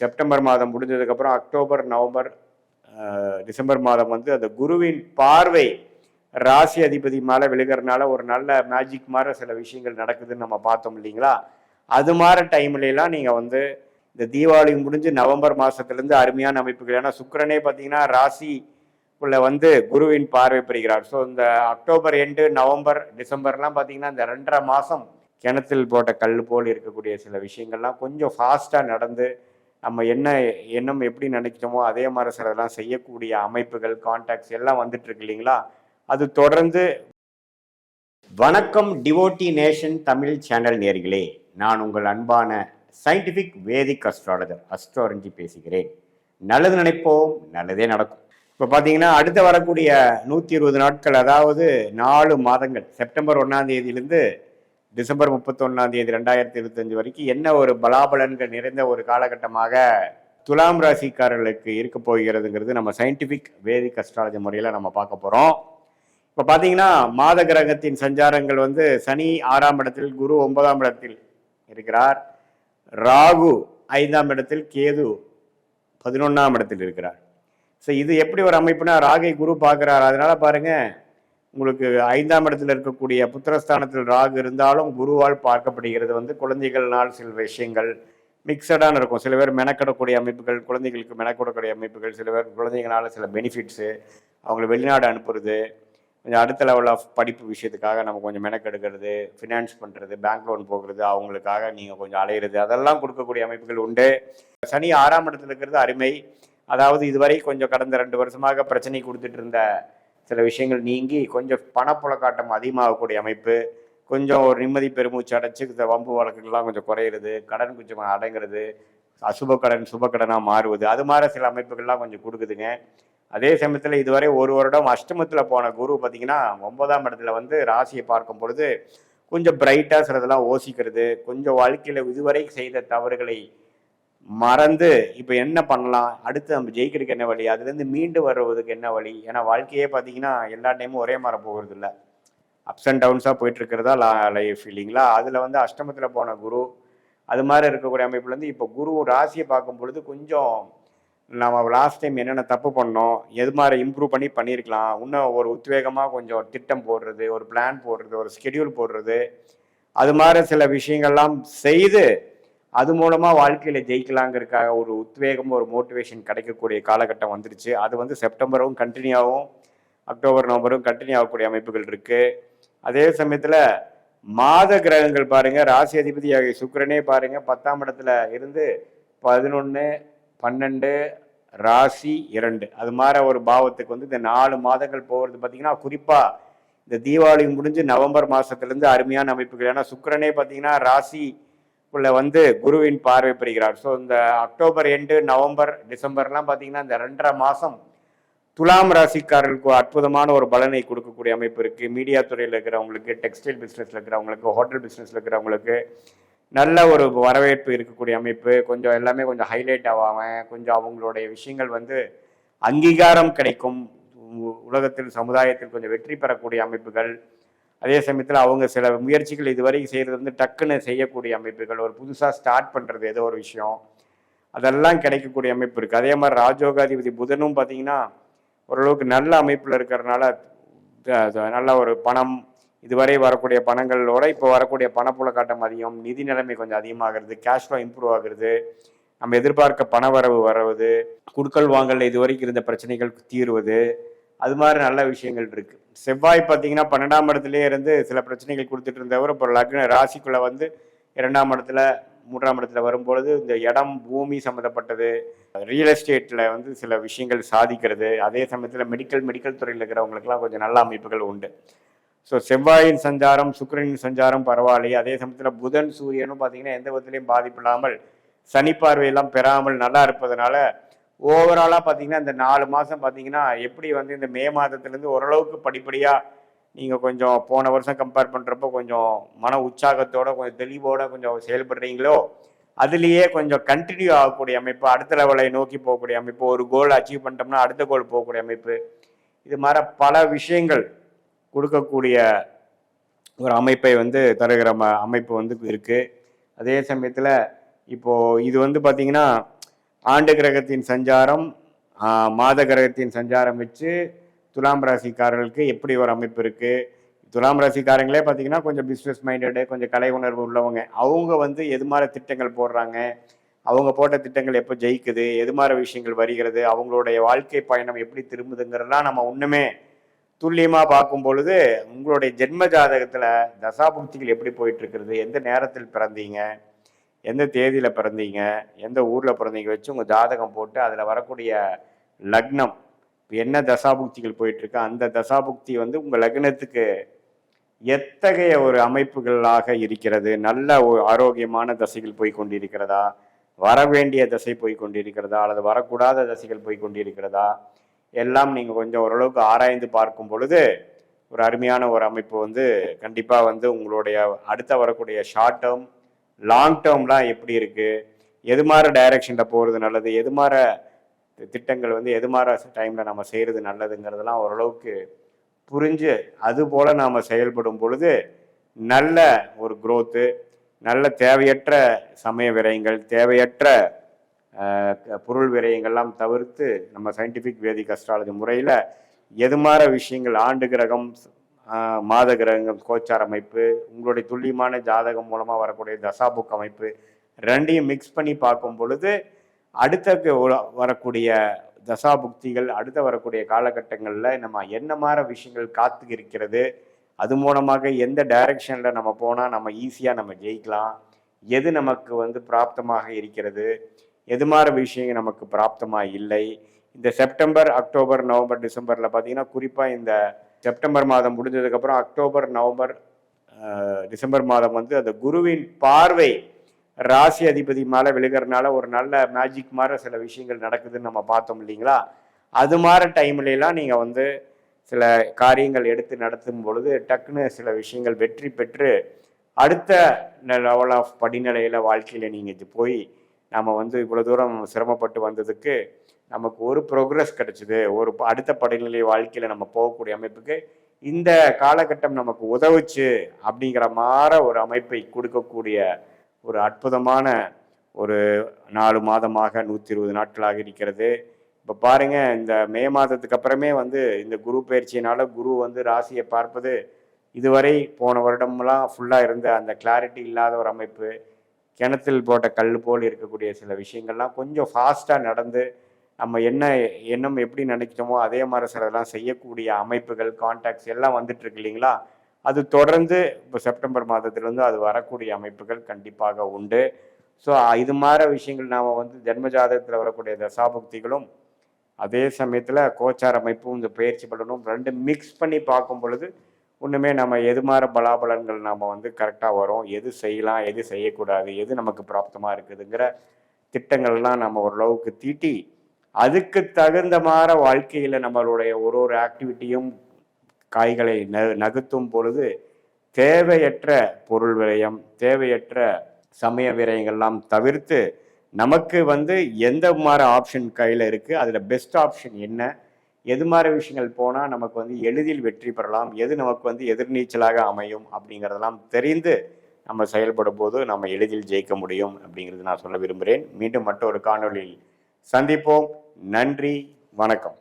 September மாதம் முடிஞ்சதுக்கப்புறம் October, November, December மாதம் வந்து அந்த குருவின் பார்வை ராசி அதிபதி மேலே விழுகிறதுனால ஒரு நல்ல மேஜிக் மாதிரி சில விஷயங்கள் நடக்குதுன்னு நம்ம பார்த்தோம் இல்லைங்களா? அது மாதிரி டைம்லாம் நீங்கள் வந்து இந்த தீபாவளி முடிஞ்சு நவம்பர் மாதத்துலேருந்து அருமையான அமைப்புகள். ஏன்னா சுக்கிரனே பார்த்தீங்கன்னா ராசிக்குள்ள வந்து குருவின் பார்வை பெறுகிறார். ஸோ இந்த அக்டோபர் எண்டு, நவம்பர், டிசம்பர்லாம் பார்த்தீங்கன்னா இந்த 2.5 மாதம் கிணத்தில் போட்ட கல் போல் இருக்கக்கூடிய சில விஷயங்கள்லாம் கொஞ்சம் ஃபாஸ்ட்டாக நடந்து நம்ம எண்ணம் எப்படி நினைக்கிறோமோ அதே மாதிரி சிலதெல்லாம் செய்யக்கூடிய அமைப்புகள், கான்டாக்ட்ஸ் எல்லாம் வந்துட்டு இருக்கு இல்லைங்களா? அது தொடர்ந்து. வணக்கம் டிவோட்டி நேஷன் தமிழ் சேனல் நேயர்களே, நான் உங்கள் அன்பான சயின்டிஃபிக் வேதிக் அஸ்ட்ராலஜர் அஸ்ட்ரோரஞ்சி பேசுகிறேன். நல்லது நினைப்போம், நல்லதே நடக்கும். இப்போ பார்த்தீங்கன்னா அடுத்து வரக்கூடிய 120 நாட்கள், அதாவது 4 மாதங்கள், செப்டம்பர் 1ஆம் தேதியிலிருந்து டிசம்பர் 31ஆம் தேதி 2025 வரைக்கும் என்ன ஒரு பலாபலன்கள் நிறைந்த ஒரு காலகட்டமாக துலாம் ராசிக்காரர்களுக்கு இருக்க போகிறதுங்கிறது நம்ம சயின்டிஃபிக் வேதிக் அஸ்ட்ராலஜி முறையில் நம்ம பார்க்க போகிறோம். இப்போ பார்த்தீங்கன்னா மாத கிரகத்தின் சஞ்சாரங்கள் வந்து சனி 6ஆம் இடத்தில், குரு 9ஆம் இடத்தில் இருக்கிறார், ராகு 5ஆம் இடத்தில், கேது 11ஆம் இடத்தில் இருக்கிறார். ஸோ இது எப்படி ஒரு அமைப்புனா, ராகை குரு பார்க்குறார். அதனால பாருங்க, உங்களுக்கு 5ஆம் இடத்தில் இருக்கக்கூடிய புத்திரஸ்தானத்தில் ராகு இருந்தாலும் குருவால் பார்க்கப்படுகிறது. வந்து குழந்தைகள்னால் சில விஷயங்கள் மிக்சடான இருக்கும். சில பேர் மெனக்கிடக்கூடிய அமைப்புகள், குழந்தைகளுக்கு மெனக்கிடக்கூடிய அமைப்புகள், சில பேர் குழந்தைங்களால சில பெனிஃபிட்ஸு, அவங்களை வெளிநாடு அனுப்புறது, கொஞ்சம் அடுத்த லெவல் ஆஃப் படிப்பு விஷயத்துக்காக நம்ம கொஞ்சம் மெனக்கெடுக்கிறது, ஃபினான்ஸ் பண்ணுறது, பேங்க் லோன் போகிறது, அவங்களுக்காக நீங்கள் கொஞ்சம் அலையிறது, அதெல்லாம் கொடுக்கக்கூடிய அமைப்புகள் உண்டு. சனி 6ஆம் இடத்துல இருக்கிறது அருமை. அதாவது இதுவரை கொஞ்சம் கடந்த 2 வருஷமாக பிரச்சனை கொடுத்துட்டு இருந்த சில விஷயங்கள் நீங்கி கொஞ்சம் பணப்புழக்காட்டம் அதிகமாகக்கூடிய அமைப்பு, கொஞ்சம் ஒரு நிம்மதி பெருமூச்சு அடைச்சி இந்த வம்பு வழக்குகள்லாம் கொஞ்சம் குறையிறது, கடன் கொஞ்சம் அடங்குறது, அசுப கடன் சுப கடனாக மாறுவது, அது மாதிரி சில அமைப்புகள்லாம் கொஞ்சம் கொடுக்குதுங்க. அதே சமயத்தில் இதுவரை 1 வருடம் அஷ்டமத்தில் போன குரு பார்த்தீங்கன்னா 9ஆம் இடத்துல வந்து ராசியை பார்க்கும் பொழுது கொஞ்சம் பிரைட்டாக சிலதெல்லாம் யோசிக்கிறது, கொஞ்சம் வாழ்க்கையில் இதுவரை செய்த தவறுகளை மறந்து இப்போ என்ன பண்ணலாம், அடுத்து நம்ம ஜெயிக்கிறதுக்கு என்ன வழி, அதுலேருந்து மீண்டு வருவதுக்கு என்ன வழி. ஏன்னா வாழ்க்கையே பார்த்தீங்கன்னா எல்லா டைமும் ஒரே மாதிரி போகிறது இல்லை, அப்ஸ் அண்ட் டவுன்ஸாக போயிட்டு இருக்கிறதா லைஃப் இல்லைங்களா? அதில் வந்து அஷ்டமத்தில் போன குரு அது மாதிரி இருக்கக்கூடிய அமைப்புலேருந்து இப்போ குரு ராசியை பார்க்கும் பொழுது கொஞ்சம் நம்ம லாஸ்ட் டைம் என்னென்ன தப்பு பண்ணோம், எது மாதிரி இம்ப்ரூவ் பண்ணியிருக்கலாம், இன்னும் ஒரு உத்வேகமாக கொஞ்சம் திட்டம் போடுறது, ஒரு பிளான் போடுறது, ஒரு ஸ்கெடியூல் போடுறது, அது மாதிரி சில விஷயங்கள்லாம் செய்து அது மூலமாக வாழ்க்கையில் ஜெயிக்கலாங்கிறதுக்காக ஒரு உத்வேகம், ஒரு மோட்டிவேஷன் கிடைக்கக்கூடிய காலகட்டம் வந்துருச்சு. அது வந்து செப்டம்பரும் கண்டினியூ ஆகும், அக்டோபர் நவம்பரும் கண்டினியூ ஆகக்கூடிய அமைப்புகள் இருக்குது. அதே சமயத்தில் மாத கிரகங்கள் பாருங்கள், ராசி அதிபதி ஆகிய சுக்கிரனே பாருங்கள் 10ஆம் இடத்துல இருந்து 11, 12, ராசி 2 அது மாதிரி ஒரு பாவத்துக்கு வந்து இந்த 4 மாதங்கள் போகிறது பார்த்தீங்கன்னா, குறிப்பாக இந்த தீபாவளி முடிஞ்சு நவம்பர் மாதத்துலேருந்து அருமையான அமைப்புகள். ஏன்னா சுக்கிரனே பார்த்தீங்கன்னா ராசிக்குள்ள வந்து குருவின் பார்வை பெறுகிறார். ஸோ இந்த அக்டோபர் எண்டு, நவம்பர், டிசம்பர்லாம் பார்த்தீங்கன்னா இந்த 2.5 மாதம் துலாம் ராசிக்காரர்களுக்கு அற்புதமான ஒரு பலனை கொடுக்கக்கூடிய அமைப்பு இருக்குது. மீடியா துறையில் இருக்கிறவங்களுக்கு, டெக்ஸ்டைல் பிஸ்னஸில் இருக்கிறவங்களுக்கு, ஹோட்டல் பிஸ்னஸில் இருக்கிறவங்களுக்கு நல்ல ஒரு வரவேற்பு இருக்கக்கூடிய அமைப்பு. கொஞ்சம் எல்லாமே கொஞ்சம் ஹைலைட் ஆகாமல் கொஞ்சம் அவங்களுடைய விஷயங்கள் வந்து அங்கீகாரம் கிடைக்கும், உலகத்தில் சமுதாயத்தில் கொஞ்சம் வெற்றி பெறக்கூடிய அமைப்புகள். அதே சமயத்தில் அவங்க சில முயற்சிகள் இதுவரை செய்கிறது வந்து டக்குன்னு செய்யக்கூடிய அமைப்புகள், ஒரு புதுசாக ஸ்டார்ட் பண்ணுறது ஏதோ ஒரு விஷயம், அதெல்லாம் கிடைக்கக்கூடிய அமைப்பு இருக்குது. அதே மாதிரி ராஜயோகாதிபதி புதனும் பார்த்தீங்கன்னா ஓரளவுக்கு நல்ல அமைப்பில் இருக்கிறதுனால நல்ல ஒரு பணம், இதுவரை வரக்கூடிய பணங்களோட இப்போ வரக்கூடிய பணப்புழக்காட்டம் அதிகம், நிதி நிலைமை கொஞ்சம் அதிகமாகிறது, கேஷ் ஃப்ளோ இம்ப்ரூவ் ஆகுறது, நம்ம எதிர்பார்க்க பண வரவு வருவது, குடுக்கல் வாங்கல இதுவரைக்கும் இருந்த பிரச்சனைகள் தீர்வது, அது மாதிரி நல்ல விஷயங்கள் இருக்குது. செவ்வாய் பார்த்தீங்கன்னா 12ஆம் இடத்துலேயே இருந்து சில பிரச்சனைகள் கொடுத்துட்டு இருந்தவர் இப்போ லக்ன ராசிக்குள்ளே வந்து 2ஆம் இடத்துல 3ஆம் இடத்துல வரும்பொழுது இந்த இடம், பூமி சம்மந்தப்பட்டது, ரியல் எஸ்டேட்டில் வந்து சில விஷயங்கள் சாதிக்கிறது. அதே சமயத்தில் மெடிக்கல் துறையில் இருக்கிறவங்களுக்குலாம் கொஞ்சம் நல்ல அமைப்புகள் உண்டு. ஸோ செவ்வாயின் சஞ்சாரம், சுக்கிரனின் சஞ்சாரம் பரவாயில்லை. அதே சமயத்தில் புதன் சூரியனும் பார்த்தீங்கன்னா எந்த விதத்துலையும் பாதிப்பு இல்லாமல், சனி பார்வையெல்லாம் பெறாமல் நல்லா இருப்பதனால ஓவராலாக பார்த்தீங்கன்னா இந்த 4 மாதம் பார்த்தீங்கன்னா எப்படி வந்து இந்த மே மாதத்துலேருந்து ஓரளவுக்கு படிப்படியாக நீங்கள் கொஞ்சம் போன வருஷம் கம்பேர் பண்ணுறப்போ கொஞ்சம் மன உற்சாகத்தோட கொஞ்சம் தெளிவோட கொஞ்சம் செயல்படுறீங்களோ, அதுலேயே கொஞ்சம் கண்டினியூ ஆகக்கூடிய அமைப்பு, அடுத்த லெவலை நோக்கி போகக்கூடிய அமைப்பு, ஒரு கோல் அச்சீவ் பண்ணிட்டோம்னா அடுத்த கோல் போகக்கூடிய அமைப்பு, இது மாதிரி பல விஷயங்கள் கொடுக்கக்கூடிய ஒரு அமைப்பை வந்து தருகிற அமைப்பு வந்து இருக்குது. அதே சமயத்தில் இப்போது இது வந்து பார்த்திங்கன்னா ஆண்டு கிரகத்தின் சஞ்சாரம், மாத கிரகத்தின் சஞ்சாரம் வச்சு துலாம் ராசிக்காரர்களுக்கு எப்படி ஒரு அமைப்பு இருக்குது. துலாம் ராசிக்காரங்களே பார்த்தீங்கன்னா கொஞ்சம் பிஸ்னஸ் மைண்டடு, கொஞ்சம் கலை உணர்வு உள்ளவங்க. அவங்க வந்து எது மாதிரி திட்டங்கள் போடுறாங்க, அவங்க போட்ட திட்டங்கள் எப்போ ஜெயிக்குது, எது மாதிரி விஷயங்கள் வருகிறது, அவங்களுடைய வாழ்க்கை பயணம் எப்படி திரும்புதுங்கிறதெல்லாம் நம்ம ஒன்றுமே துல்லியமாக பார்க்கும் பொழுது உங்களுடைய ஜென்ம ஜாதகத்தில் தசாபுக்திகள் எப்படி போயிட்டு இருக்கிறது, எந்த நேரத்தில் பிறந்தீங்க, எந்த தேதியில் பிறந்தீங்க, எந்த ஊரில் பிறந்தீங்க வச்சு உங்கள் ஜாதகம் போட்டு அதில் வரக்கூடிய லக்னம் என்ன தசாபுக்திகள் போயிட்டுருக்கு, அந்த தசாபுக்தி வந்து உங்கள் லக்னத்துக்கு எத்தகைய ஒரு அமைப்புகளாக இருக்கிறது, நல்ல ஒரு ஆரோக்கியமான தசைகள் போய் கொண்டிருக்கிறதா, வர வேண்டிய தசை போய் கொண்டிருக்கிறதா, அல்லது வரக்கூடாத தசைகள் போய் கொண்டிருக்கிறதா, எல்லாம் நீங்கள் கொஞ்சம் ஓரளவுக்கு ஆராய்ந்து பார்க்கும் பொழுது ஒரு அருமையான ஒரு அமைப்பு வந்து கண்டிப்பாக வந்து உங்களுடைய அடுத்த வரக்கூடிய ஷார்ட் டேர்ம் லாங் டேர்ம்லாம் எப்படி இருக்குது, எது மாதிரி டைரக்ஷனில் போகிறது நல்லது, எது மாதிரி திட்டங்கள் வந்து எது மாதிரி டைமில் நம்ம செய்கிறது நல்லதுங்கிறதெல்லாம் ஓரளவுக்கு புரிஞ்சு அது போல் நாம் செயல்படும் பொழுது நல்ல ஒரு குரோத்து, நல்ல தேவையற்ற சமய விரயங்கள், தேவையற்ற பொருள் விரயங்கள்லாம் தவிர்த்து நம்ம சயின்டிஃபிக் வேதிக் அஸ்ட்ராலஜி முறையில் எது மாதிரி விஷயங்கள் ஆண்டு கிரகம், மாத கிரகங்கள், கோச்சார் அமைப்பு, உங்களுடைய துல்லியமான ஜாதகம் மூலமாக வரக்கூடிய தசாபுக் அமைப்பு ரெண்டையும் மிக்ஸ் பண்ணி பார்க்கும் பொழுது அடுத்த வரக்கூடிய தசாபுக்திகள், அடுத்த வரக்கூடிய காலகட்டங்களில் நம்ம என்ன மாதிரி விஷயங்கள் காத்து இருக்கிறது, அது மூலமாக எந்த டைரக்ஷனில் நம்ம போனால் நம்ம ஈஸியாக நம்ம ஜெயிக்கலாம், எது நமக்கு வந்து பிராப்தமாக இருக்கிறது, எது மாதிரி விஷயங்கள் நமக்கு பிராப்தமாக இல்லை. இந்த செப்டம்பர், அக்டோபர், நவம்பர், டிசம்பரில் பார்த்தீங்கன்னா குறிப்பாக இந்த செப்டம்பர் மாதம் முடிஞ்சதுக்கப்புறம் அக்டோபர், நவம்பர், டிசம்பர் மாதம் வந்து அந்த குருவின் பார்வை ராசி அதிபதி மேலே விழுகிறதுனால ஒரு நல்ல மேஜிக் மாதிரி சில விஷயங்கள் நடக்குதுன்னு நம்ம பார்த்தோம் இல்லைங்களா. அது மாதிரி டைம்லாம் நீங்கள் வந்து சில காரியங்கள் எடுத்து நடத்தும் பொழுது டக்குன்னு சில விஷயங்கள் வெற்றி பெற்று அடுத்த லெவல் ஆஃப் படிநிலையில் வாழ்க்கையில் நீங்கள் போய் நம்ம வந்து இவ்வளோ தூரம் சிரமப்பட்டு வந்ததுக்கு நமக்கு ஒரு ப்ரோக்ரஸ் கிடச்சிது, ஒரு அடுத்த படிநிலை வாழ்க்கையில் நம்ம போகக்கூடிய அமைப்புக்கு இந்த காலகட்டம் நமக்கு உதவுச்சு அப்படிங்கிற மாதிரி ஒரு அமைப்பை கொடுக்கக்கூடிய ஒரு அற்புதமான ஒரு 4 மாதமாக 120 நாட்களாக இருக்கிறது. இப்போ பாருங்கள், இந்த மே மாதத்துக்கு அப்புறமே வந்து இந்த குரு பயிற்சியினால் குரு வந்து ராசியை பார்ப்பது இதுவரை போன வருடம்லாம் ஃபுல்லாக இருந்த அந்த கிளாரிட்டி இல்லாத ஒரு அமைப்பு, கிணத்தில் போட்ட கல் போல் இருக்கக்கூடிய சில விஷயங்கள்லாம் கொஞ்சம் ஃபாஸ்ட்டாக நடந்து நம்ம எண்ணம் எப்படி நினைக்கிறோமோ அதே மாதிரி சிலதெல்லாம் செய்யக்கூடிய அமைப்புகள், கான்டாக்ட்ஸ் எல்லாம் வந்துட்டுருக்கு இல்லைங்களா. அது தொடர்ந்து இப்போ செப்டம்பர் மாதத்துலேருந்து அது வரக்கூடிய அமைப்புகள் கண்டிப்பாக உண்டு. ஸோ இது மாதிரி விஷயங்கள் நாம் வந்து ஜென்ம ஜாதகத்தில் வரக்கூடிய தசாபுக்திகளும் அதே சமயத்தில் கோச்சார் அமைப்பும் இந்த பயிற்சி பலனும் ரெண்டு மிக்ஸ் பண்ணி பார்க்கும் பொழுது ஒன்றுமே நம்ம எது மாதிரி பலாபலன்கள் நாம் வந்து கரெக்டாக வரும், எது செய்யலாம், எது செய்யக்கூடாது, எது நமக்கு பிராப்தமாக இருக்குதுங்கிற திட்டங்கள்லாம் நம்ம ஓரளவுக்கு தீட்டி அதுக்கு தகுந்த மாதிரி வாழ்க்கையில் நம்மளுடைய ஒரு ஆக்டிவிட்டியும் காய்களை நகர்த்தும் பொழுது தேவையற்ற பொருள் விரயம், தேவையற்ற சமய விரயங்கள்லாம் தவிர்த்து நமக்கு வந்து எந்த மாதிரி ஆப்ஷன் கையில் இருக்குது, அதில் பெஸ்ட் ஆப்ஷன் என்ன, எது மாதிரி விஷயங்கள் போனால் நமக்கு வந்து எளிதில் வெற்றி பெறலாம், எது நமக்கு வந்து எதிர்நீச்சலாக அமையும் அப்படிங்கிறதெல்லாம் தெரிந்து நம்ம செயல்படும் போது நம்ம எளிதில் ஜெயிக்க முடியும் அப்படிங்கிறது நான் சொல்ல விரும்புகிறேன். மீண்டும் மற்றொரு காணொளியில் சந்திப்போம். நன்றி, வணக்கம்.